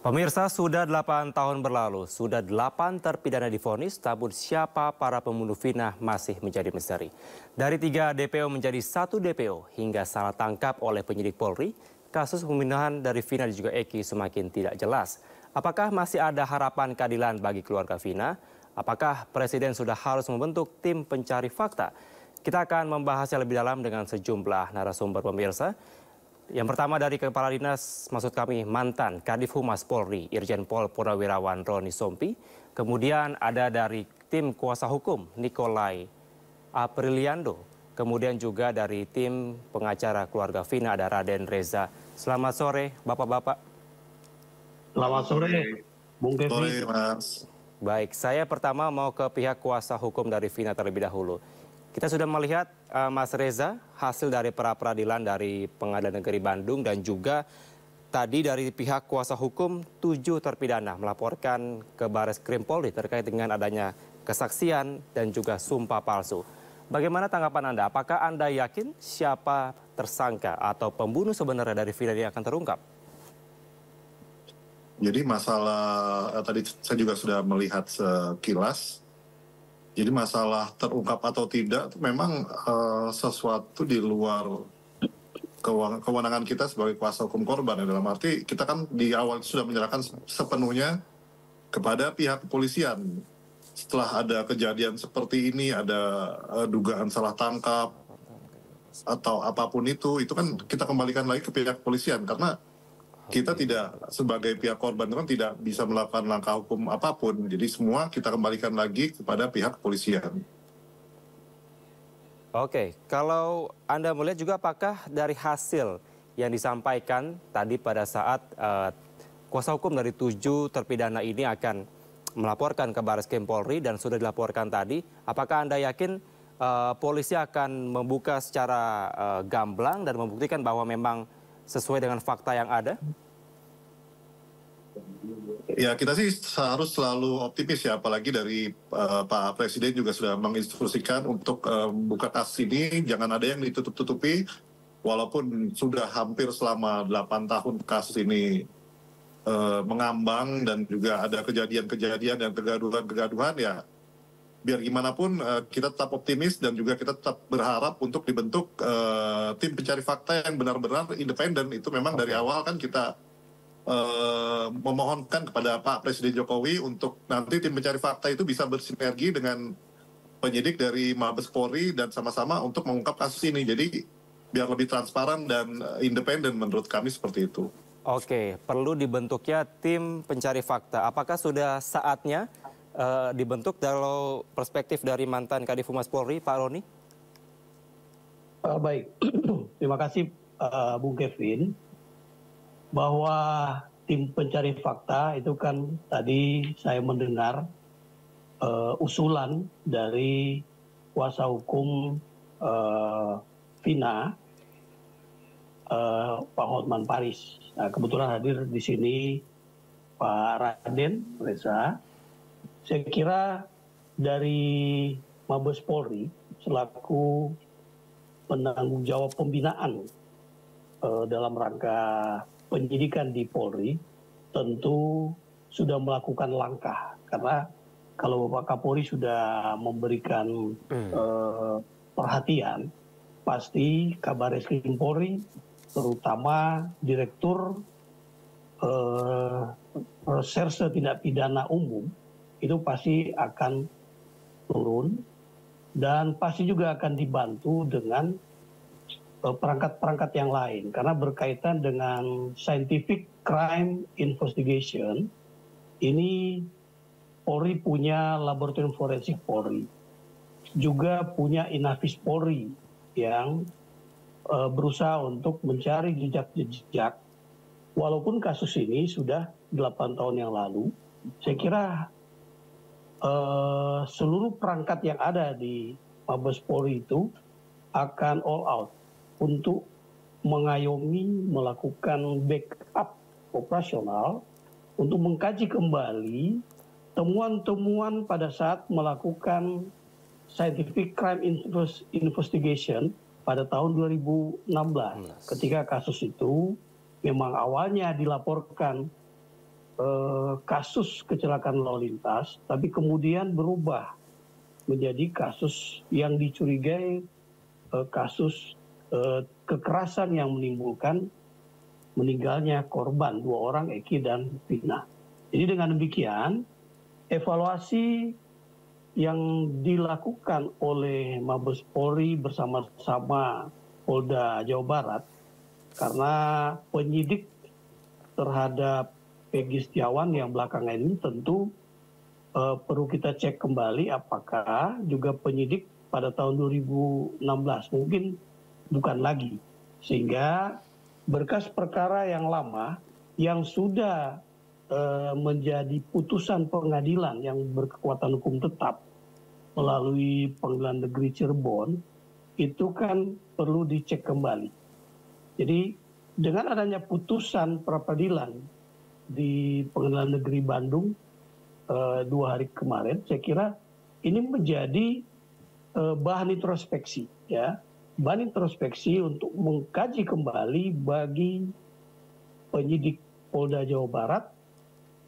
Pemirsa, sudah 8 tahun berlalu, sudah 8 terpidana divonis, namun siapa para pembunuh Vina masih menjadi misteri. Dari 3 DPO menjadi 1 DPO hingga salah tangkap oleh penyidik Polri, kasus pembunuhan dari Vina dan juga Eki semakin tidak jelas. Apakah masih ada harapan keadilan bagi keluarga Vina? Apakah Presiden sudah harus membentuk tim pencari fakta? Kita akan membahasnya lebih dalam dengan sejumlah narasumber pemirsa. Yang pertama dari Kepala Dinas, maksud kami mantan Kadif Humas Polri, Irjen Pol Purnawirawan Roni Sompi. Kemudian ada dari tim kuasa hukum Nikolai Apriliando. Kemudian juga dari tim pengacara keluarga Vina ada Raden Reza. Selamat sore Bapak-Bapak. Selamat sore, Bung Kevin. Sore, Mas. Baik, saya pertama mau ke pihak kuasa hukum dari Vina terlebih dahulu. Kita sudah melihat Mas Reza hasil dari pra-peradilan dari Pengadilan Negeri Bandung dan juga tadi dari pihak kuasa hukum 7 terpidana melaporkan ke Bares Krim Polri terkait dengan adanya kesaksian dan juga sumpah palsu. Bagaimana tanggapan Anda? Apakah Anda yakin siapa tersangka atau pembunuh sebenarnya dari Vina yang akan terungkap? Jadi masalah tadi saya juga sudah melihat sekilas. Jadi masalah terungkap atau tidak itu memang sesuatu di luar kewenangan kita sebagai kuasa hukum korban. Ya. Dalam arti kita kan di awal sudah menyerahkan sepenuhnya kepada pihak kepolisian. Setelah ada kejadian seperti ini, ada dugaan salah tangkap atau apapun itu kan kita kembalikan lagi ke pihak kepolisian karena kita tidak sebagai pihak korban kan tidak bisa melakukan langkah hukum apapun. Jadi semua kita kembalikan lagi kepada pihak kepolisian. Oke, kalau Anda melihat juga apakah dari hasil yang disampaikan tadi pada saat kuasa hukum dari 7 terpidana ini akan melaporkan ke Baris Krim Polri dan sudah dilaporkan tadi, apakah Anda yakin polisi akan membuka secara gamblang dan membuktikan bahwa memang sesuai dengan fakta yang ada? Ya kita sih harus selalu optimis ya, apalagi dari Pak Presiden juga sudah menginstruksikan untuk buka kasus ini, jangan ada yang ditutup-tutupi, walaupun sudah hampir selama 8 tahun kasus ini mengambang dan juga ada kejadian-kejadian dan kegaduhan-kegaduhan ya, biar gimana pun kita tetap optimis dan juga kita tetap berharap untuk dibentuk tim pencari fakta yang benar-benar independen. Itu memang dari awal kan kita memohonkan kepada Pak Presiden Jokowi untuk nanti tim pencari fakta itu bisa bersinergi dengan penyidik dari Mabes Polri dan sama-sama untuk mengungkap kasus ini. Jadi biar lebih transparan dan independen menurut kami seperti itu. Oke, perlu dibentuknya tim pencari fakta. Apakah sudah saatnya dibentuk dalam perspektif dari mantan Kadif Humas Polri, Pak Roni? Baik, terima kasih Bung Kevin. Bahwa tim pencari fakta itu kan tadi saya mendengar usulan dari kuasa hukum Vina, Pak Hotman Paris. Nah, kebetulan hadir di sini Pak Raden Reza. Saya kira dari Mabes Polri selaku penanggung jawab pembinaan dalam rangka penyidikan di Polri tentu sudah melakukan langkah, karena kalau Bapak Kapolri sudah memberikan perhatian, pasti Kabar Eskrim Polri terutama Direktur Reserse Tindak Pidana Umum itu pasti akan turun dan pasti juga akan dibantu dengan perangkat-perangkat yang lain, karena berkaitan dengan scientific crime investigation. Ini Polri punya laboratorium forensik Polri, juga punya Inafis Polri yang berusaha untuk mencari jejak-jejak. Walaupun kasus ini sudah 8 tahun yang lalu, saya kira seluruh perangkat yang ada di Mabes Polri itu akan all out untuk mengayomi, melakukan backup operasional untuk mengkaji kembali temuan-temuan pada saat melakukan scientific crime investigation pada tahun 2016. Ketika kasus itu memang awalnya dilaporkan kasus kecelakaan lalu lintas, tapi kemudian berubah menjadi kasus yang dicurigai kasus kekerasan yang menimbulkan meninggalnya korban 2 orang, Eki dan Vina. Jadi dengan demikian, evaluasi yang dilakukan oleh Mabes Polri bersama-sama Polda Jawa Barat, karena penyidik terhadap Peggy Setiawan yang belakangan ini tentu perlu kita cek kembali apakah juga penyidik pada tahun 2016 mungkin bukan lagi. Sehingga berkas perkara yang lama yang sudah menjadi putusan pengadilan yang berkekuatan hukum tetap melalui Pengadilan Negeri Cirebon itu kan perlu dicek kembali. Jadi dengan adanya putusan pra-peradilan di Pengadilan Negeri Bandung 2 hari kemarin, saya kira ini menjadi bahan introspeksi, ya, bahan introspeksi untuk mengkaji kembali bagi penyidik Polda Jawa Barat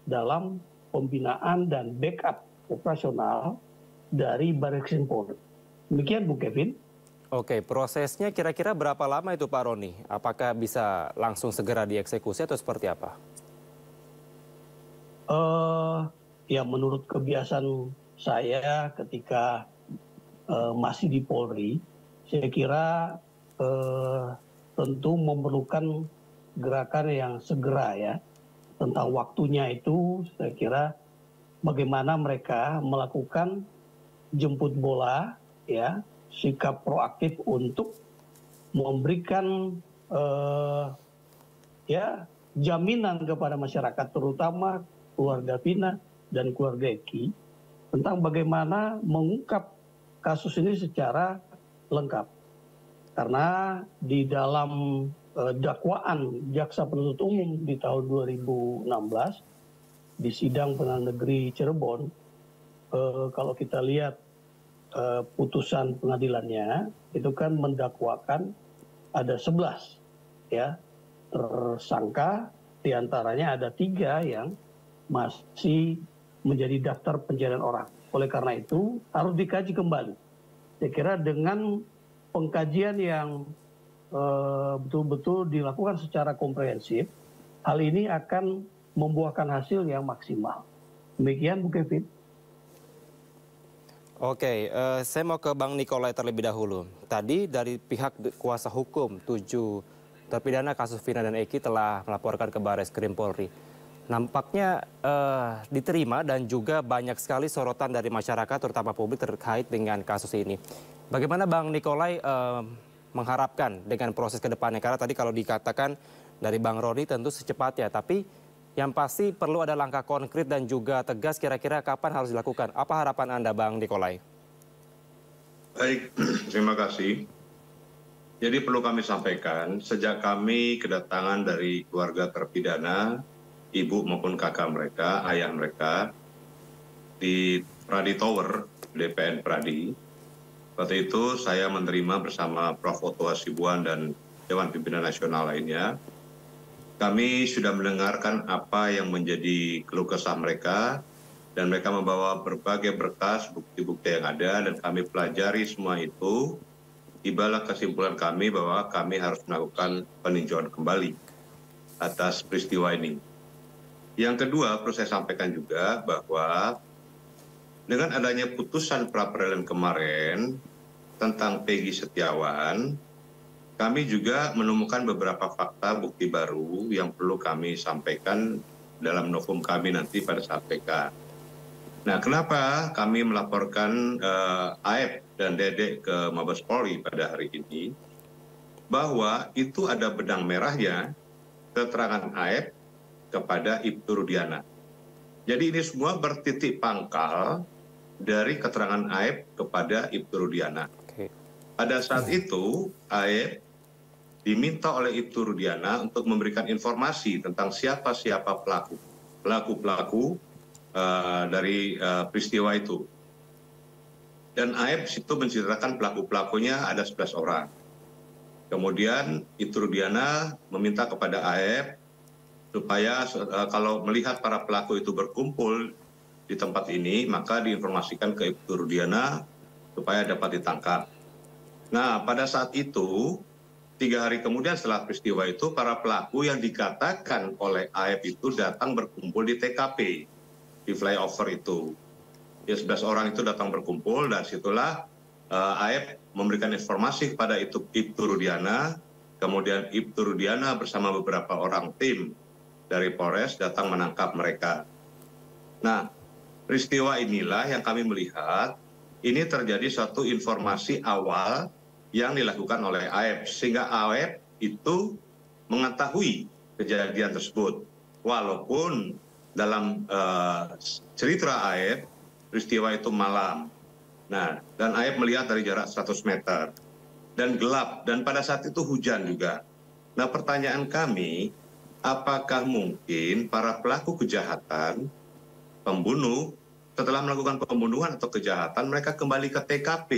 dalam pembinaan dan backup operasional dari Barreskrim Polri. Demikian, Bu Kevin. Oke, prosesnya kira-kira berapa lama itu Pak Roni? Apakah bisa langsung segera dieksekusi atau seperti apa? Ya menurut kebiasaan saya ketika masih di Polri, saya kira tentu memerlukan gerakan yang segera, ya. Tentang waktunya itu saya kira bagaimana mereka melakukan jemput bola, ya, sikap proaktif untuk memberikan ya jaminan kepada masyarakat, terutama keluarga Vina dan keluarga Eki, tentang bagaimana mengungkap kasus ini secara lengkap. Karena di dalam dakwaan jaksa penuntut umum di tahun 2016 di sidang Pengadilan Negeri Cirebon, kalau kita lihat putusan pengadilannya itu kan mendakwakan ada 11 ya tersangka, diantaranya ada 3 yang masih menjadi daftar pencarian orang. Oleh karena itu harus dikaji kembali. Saya kira dengan pengkajian yang betul-betul dilakukan secara komprehensif, hal ini akan membuahkan hasil yang maksimal. Demikian, Bu Kevin. Oke, saya mau ke Bang Nikolai terlebih dahulu. Tadi dari pihak kuasa hukum 7 terpidana kasus Vina dan Eki telah melaporkan ke Barreskrim Polri. Nampaknya diterima dan juga banyak sekali sorotan dari masyarakat terutama publik terkait dengan kasus ini. Bagaimana Bang Nikolai mengharapkan dengan proses ke depannya? Karena tadi kalau dikatakan dari Bang Roni tentu secepatnya, tapi yang pasti perlu ada langkah konkret dan juga tegas kira-kira kapan harus dilakukan. Apa harapan Anda Bang Nikolai? Baik, terima kasih. Jadi perlu kami sampaikan, sejak kami kedatangan dari keluarga terpidana, ibu maupun kakak mereka, ayah mereka, di Pradi Tower, DPN Pradi. Waktu itu saya menerima bersama Prof. Otto Hasibuan dan Dewan Pimpinan Nasional lainnya. Kami sudah mendengarkan apa yang menjadi keluh kesah mereka, dan mereka membawa berbagai berkas, bukti-bukti yang ada, dan kami pelajari semua itu. Tibalah kesimpulan kami bahwa kami harus melakukan peninjauan kembali atas peristiwa ini. Yang kedua, perlu saya sampaikan juga bahwa dengan adanya putusan pra-peradilan kemarin tentang Peggy Setiawan, kami juga menemukan beberapa fakta bukti baru yang perlu kami sampaikan dalam novum kami nanti pada saat PK. Nah, kenapa kami melaporkan Aep dan Dedek ke Mabes Polri pada hari ini? Bahwa itu ada benang merahnya keterangan Aep kepada Ibtu Rudiana. Jadi ini semua bertitik pangkal dari keterangan Aep kepada Ibtu Rudiana. Pada saat itu, Aep diminta oleh Ibtu Rudiana untuk memberikan informasi tentang siapa-siapa pelaku-pelaku dari peristiwa itu. Dan Aep situ menceritakan pelaku-pelakunya ada 11 orang. Kemudian Ibtu Rudiana meminta kepada Aep supaya kalau melihat para pelaku itu berkumpul di tempat ini, maka diinformasikan ke Ibu Rudiana supaya dapat ditangkap. Nah, pada saat itu, 3 hari kemudian setelah peristiwa itu, para pelaku yang dikatakan oleh AF itu datang berkumpul di TKP, di flyover itu. Ya, 11 orang itu datang berkumpul, dan situlah AF memberikan informasi kepada Ibtu Rudiana, kemudian Ibtu Rudiana bersama beberapa orang tim dari Polres datang menangkap mereka. Nah, peristiwa inilah yang kami melihat, ini terjadi suatu informasi awal yang dilakukan oleh AF, sehingga AF itu mengetahui kejadian tersebut. Walaupun dalam cerita AF, peristiwa itu malam. Nah, dan AF melihat dari jarak 100 meter. Dan gelap, dan pada saat itu hujan juga. Nah, pertanyaan kami, apakah mungkin para pelaku kejahatan, pembunuh, setelah melakukan pembunuhan atau kejahatan, mereka kembali ke TKP,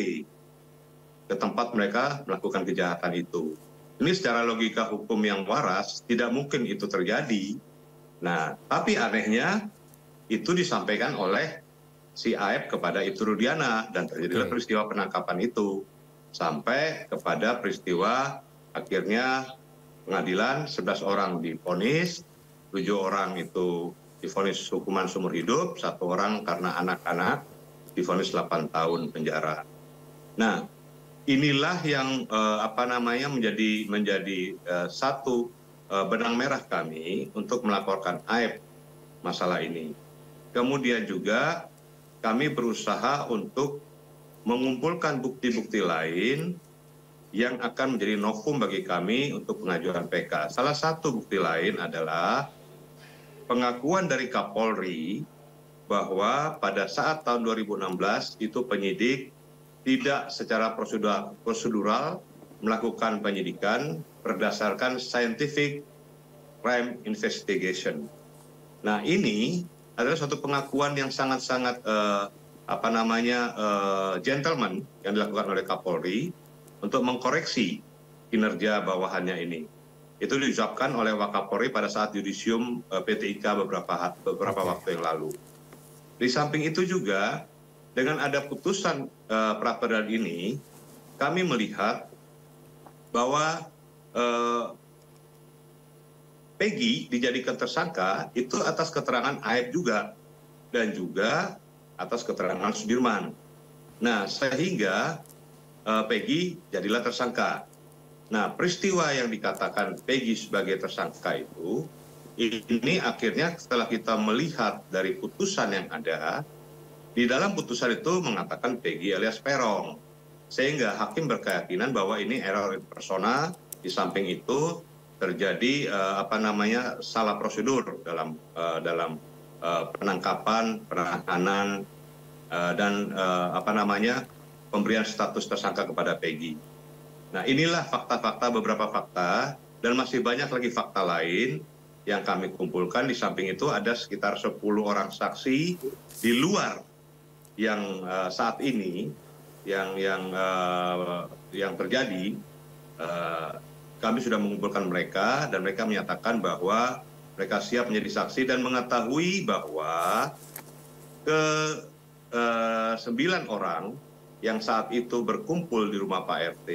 ke tempat mereka melakukan kejahatan itu. Ini secara logika hukum yang waras, tidak mungkin itu terjadi. Nah, tapi anehnya, itu disampaikan oleh si AF kepada Ibtu Rudiana, dan terjadilah peristiwa penangkapan itu. Sampai kepada peristiwa akhirnya pengadilan 11 orang divonis, 7 orang itu divonis hukuman seumur hidup, 1 orang karena anak-anak divonis 8 tahun penjara. Nah, inilah yang menjadi satu benang merah kami untuk melaporkan AF masalah ini. Kemudian juga kami berusaha untuk mengumpulkan bukti-bukti lain yang akan menjadi novum bagi kami untuk pengajuan PK. Salah satu bukti lain adalah pengakuan dari Kapolri bahwa pada saat tahun 2016 itu penyidik tidak secara prosedural melakukan penyidikan berdasarkan scientific crime investigation. Nah, ini adalah suatu pengakuan yang sangat-sangat gentleman yang dilakukan oleh Kapolri untuk mengkoreksi kinerja bawahannya ini. Itu diucapkan oleh Wakapolri pada saat yudisium PTIK beberapa waktu yang lalu. Di samping itu juga, dengan ada putusan pra-peradilan ini, kami melihat bahwa Peggy dijadikan tersangka itu atas keterangan AF juga, dan juga atas keterangan Sudirman. Nah, sehingga Peggy jadilah tersangka. Nah, peristiwa yang dikatakan Peggy sebagai tersangka itu, ini akhirnya setelah kita melihat dari putusan yang ada, di dalam putusan itu mengatakan Peggy alias Peron. Sehingga hakim berkeyakinan bahwa ini error persona, di samping itu terjadi salah prosedur dalam penangkapan, penahanan, dan pemberian status tersangka kepada Peggy. Nah, inilah fakta-fakta, beberapa fakta, dan masih banyak lagi fakta lain yang kami kumpulkan. Di samping itu ada sekitar 10 orang saksi di luar yang saat ini yang terjadi. Kami sudah mengumpulkan mereka, dan mereka menyatakan bahwa mereka siap menjadi saksi dan mengetahui bahwa 9 orang yang saat itu berkumpul di rumah Pak RT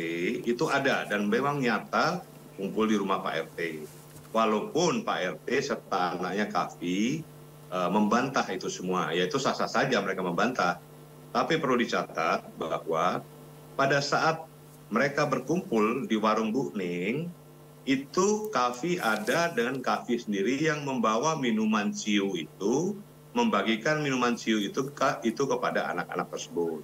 itu ada, dan memang nyata kumpul di rumah Pak RT. Walaupun Pak RT serta anaknya Kavi membantah itu semua, yaitu sah-sah saja mereka membantah. Tapi perlu dicatat bahwa pada saat mereka berkumpul di warung Bu Ning, itu Kavi ada dengan Kavi sendiri yang membawa minuman ciu itu, membagikan minuman ciu itu kepada anak-anak tersebut.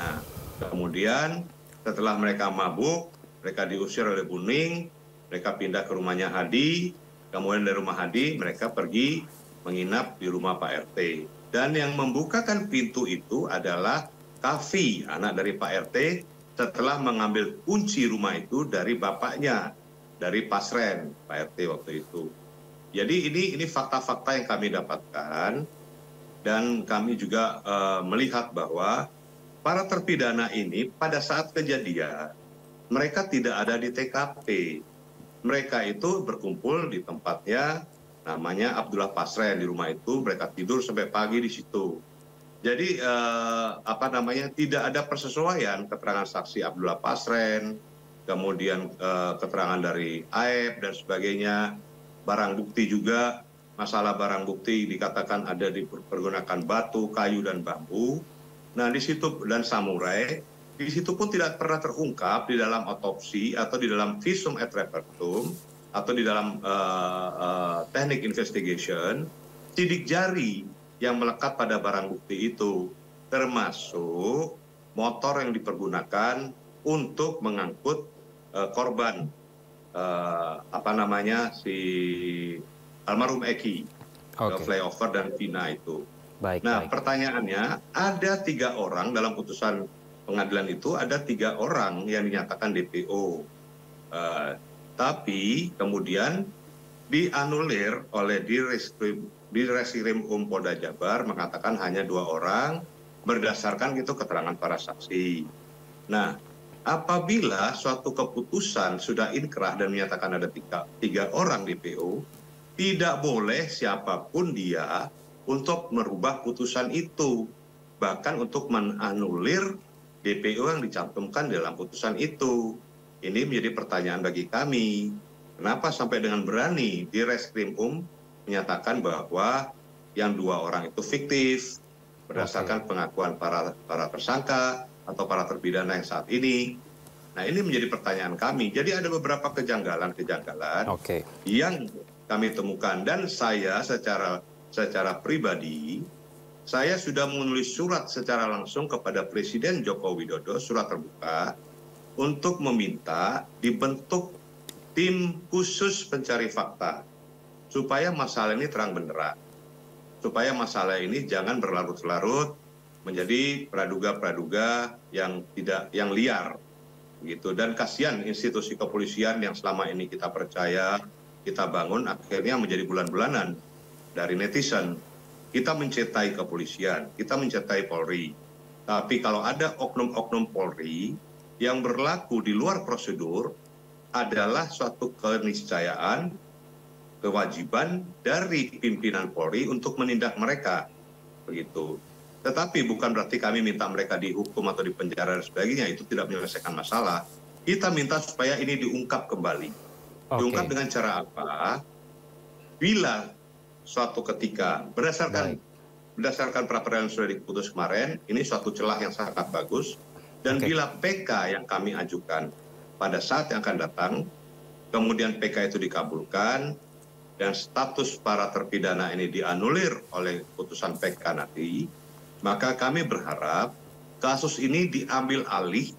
Nah, kemudian setelah mereka mabuk, mereka diusir oleh Bu Ning, mereka pindah ke rumahnya Hadi, kemudian dari rumah Hadi mereka pergi menginap di rumah Pak RT. Dan yang membukakan pintu itu adalah Kavi, anak dari Pak RT, setelah mengambil kunci rumah itu dari bapaknya, dari Pasren, Pak RT waktu itu. Jadi ini fakta-fakta yang kami dapatkan, dan kami juga melihat bahwa para terpidana ini pada saat kejadian, mereka tidak ada di TKP. Mereka itu berkumpul di tempatnya namanya Abdullah Pasren. Di rumah itu mereka tidur sampai pagi di situ. Jadi tidak ada persesuaian keterangan saksi Abdullah Pasren, kemudian keterangan dari AEP dan sebagainya, barang bukti juga, masalah barang bukti dikatakan ada dipergunakan batu, kayu dan bambu. Nah di situ dan samurai, di situ pun tidak pernah terungkap di dalam otopsi atau di dalam visum et repertum atau di dalam teknik investigation, sidik jari yang melekat pada barang bukti itu, termasuk motor yang dipergunakan untuk mengangkut korban si almarhum Eki, flyover dan Vina itu. Pertanyaannya, ada 3 orang dalam putusan pengadilan itu, ada 3 orang yang dinyatakan DPO. Tapi kemudian dianulir oleh Direskrim Polda Jabar mengatakan hanya 2 orang berdasarkan keterangan para saksi. Nah, apabila suatu keputusan sudah inkrah dan menyatakan ada 3 orang DPO, tidak boleh siapapun dia untuk merubah putusan itu, bahkan untuk menanulir DPO yang dicantumkan dalam putusan itu. Ini menjadi pertanyaan bagi kami. Kenapa sampai dengan berani Direskrim menyatakan bahwa yang 2 orang itu fiktif berdasarkan pengakuan para tersangka atau para terpidana yang saat ini. Nah, ini menjadi pertanyaan kami. Jadi ada beberapa kejanggalan yang kami temukan, dan saya secara pribadi saya sudah menulis surat secara langsung kepada Presiden Joko Widodo, surat terbuka, untuk meminta dibentuk tim khusus pencari fakta supaya masalah ini terang benderang, supaya masalah ini jangan berlarut-larut menjadi praduga-praduga yang liar gitu. Dan kasihan institusi kepolisian yang selama ini kita percaya, kita bangun, akhirnya menjadi bulan-bulanan dari netizen. Kita mencetai kepolisian, kita mencetai Polri, tapi kalau ada oknum-oknum Polri yang berlaku di luar prosedur, adalah suatu keniscayaan, kewajiban dari pimpinan Polri untuk menindak mereka, begitu. Tetapi bukan berarti kami minta mereka dihukum atau dipenjara dan sebagainya, itu tidak menyelesaikan masalah. Kita minta supaya ini diungkap kembali. Diungkap dengan cara apa? Bila suatu ketika berdasarkan peraturan yang sudah diputus kemarin, ini suatu celah yang sangat bagus. Dan bila PK yang kami ajukan pada saat yang akan datang, kemudian PK itu dikabulkan, dan status para terpidana ini dianulir oleh putusan PK nanti, maka kami berharap kasus ini diambil alih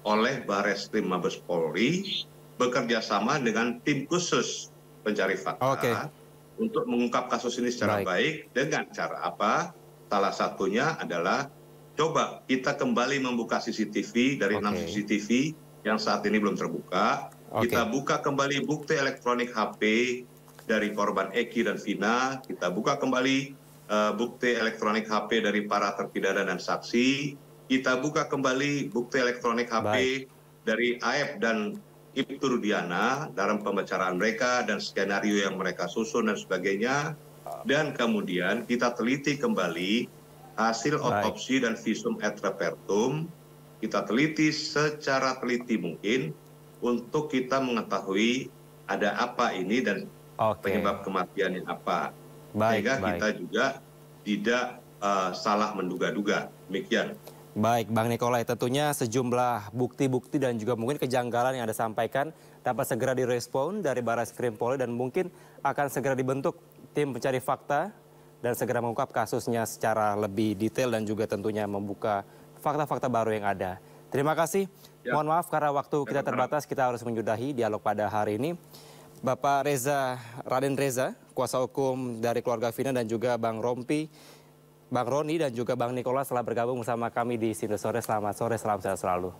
oleh Bareskrim Mabes Polri bekerja sama dengan tim khusus pencari fakta untuk mengungkap kasus ini secara baik. Dengan cara apa? Salah satunya adalah coba kita kembali membuka CCTV dari 6 CCTV yang saat ini belum terbuka. Kita buka kembali bukti elektronik HP dari korban Eki dan Vina. Kita buka kembali bukti elektronik HP dari para terpidana dan saksi. Kita buka kembali bukti elektronik HP dari AEP dan Ibtu Rudiana dalam pembicaraan mereka dan skenario yang mereka susun dan sebagainya. Dan kemudian kita teliti kembali hasil otopsi dan visum et repertum, kita teliti secara teliti mungkin untuk kita mengetahui ada apa ini dan penyebab kematiannya apa. Sehingga kita juga tidak salah menduga-duga. Demikian. Baik, Bang Nikolai, tentunya sejumlah bukti-bukti dan juga mungkin kejanggalan yang Anda sampaikan dapat segera direspon dari Bareskrim Polri dan mungkin akan segera dibentuk tim pencari fakta dan segera mengungkap kasusnya secara lebih detail dan juga tentunya membuka fakta-fakta baru yang ada. Terima kasih. Mohon maaf karena waktu kita terbatas, kita harus menyudahi dialog pada hari ini. Bapak Raden Reza, kuasa hukum dari keluarga Vina, dan juga Bang Roni dan juga Bang Nikolai telah bergabung bersama kami di Sindo Sore. Selamat sore, salam sehat selalu.